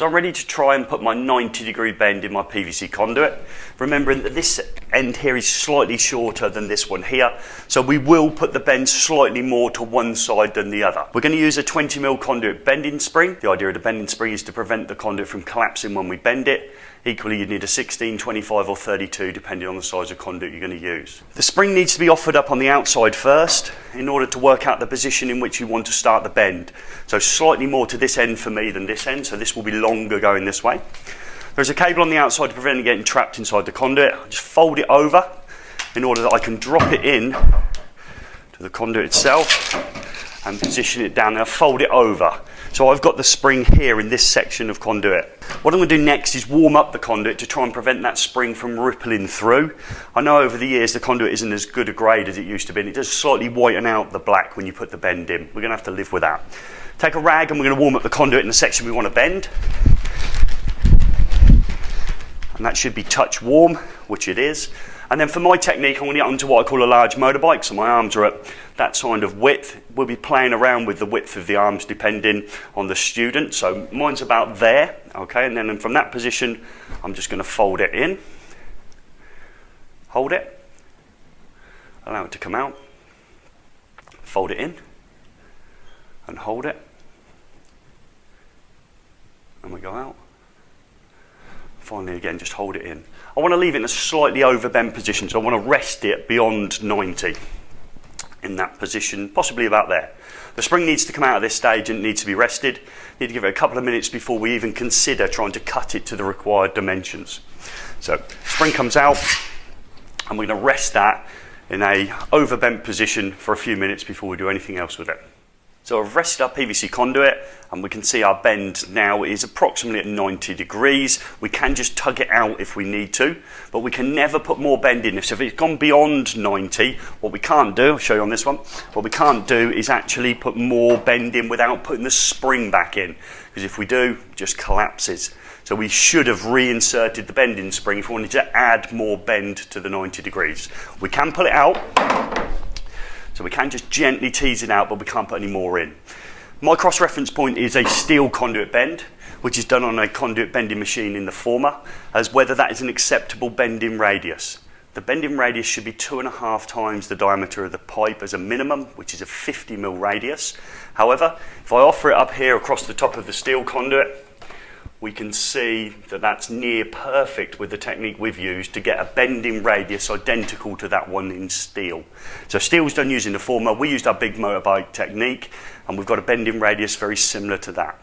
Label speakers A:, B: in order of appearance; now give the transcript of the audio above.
A: So I'm ready to try and put my 90-degree bend in my PVC conduit, remembering that this end here is slightly shorter than this one here, so we will put the bend slightly more to one side than the other. We're going to use a 20mm conduit bending spring. The idea of the bending spring is to prevent the conduit from collapsing when we bend it. Equally, you need a 16, 25 or 32 depending on the size of conduit you're going to use. The spring needs to be offered up on the outside first in order to work out the position in which you want to start the bend. So slightly more to this end for me than this end, so this will be longer going this way. There's a cable on the outside to prevent it getting trapped inside the conduit. I just fold it over in order that I can drop it in to the conduit itself and position it down. Now fold it over. So I've got the spring here in this section of conduit. What I'm going to do next is warm up the conduit to try and prevent that spring from rippling through. I know over the years the conduit isn't as good a grade as it used to be, and it does slightly whiten out the black when you put the bend in. We're going to have to live with that. Take a rag and we're going to warm up the conduit in the section we want to bend. And that should be touch warm, which it is. And then for my technique, I'm going to get onto what I call a large motorbike, so my arms are at that kind of width. We'll be playing around with the width of the arms depending on the student. So mine's about there, okay, and then from that position, I'm just going to fold it in, hold it, allow it to come out, fold it in, and hold it, and we go out. Finally again, just hold it in. I want to leave it in a slightly overbent position, so I want to rest it beyond 90 in that position, possibly about there. The spring needs to come out at this stage and it needs to be rested. Need to give it a couple of minutes before we even consider trying to cut it to the required dimensions. So spring comes out and we're going to rest that in a overbent position for a few minutes before we do anything else with it. So I've rested our PVC conduit and we can see our bend now is approximately at 90 degrees. We can just tug it out if we need to, but we can never put more bend in. So if it's gone beyond 90, what we can't do, I'll show you on this one, what we can't do is actually put more bend in without putting the spring back in, because if we do, it just collapses. So we should have reinserted the bending spring if we wanted to add more bend to the 90 degrees. We can pull it out. So we can just gently tease it out, but we can't put any more in. My cross-reference point is a steel conduit bend, which is done on a conduit bending machine in the former, as whether that is an acceptable bending radius. The bending radius should be 2.5 times the diameter of the pipe as a minimum, which is a 50mm radius. However, if I offer it up here across the top of the steel conduit, we can see that that's near perfect with the technique we've used to get a bending radius identical to that one in steel. So steel's done using the former. We used our big motorbike technique and we've got a bending radius very similar to that.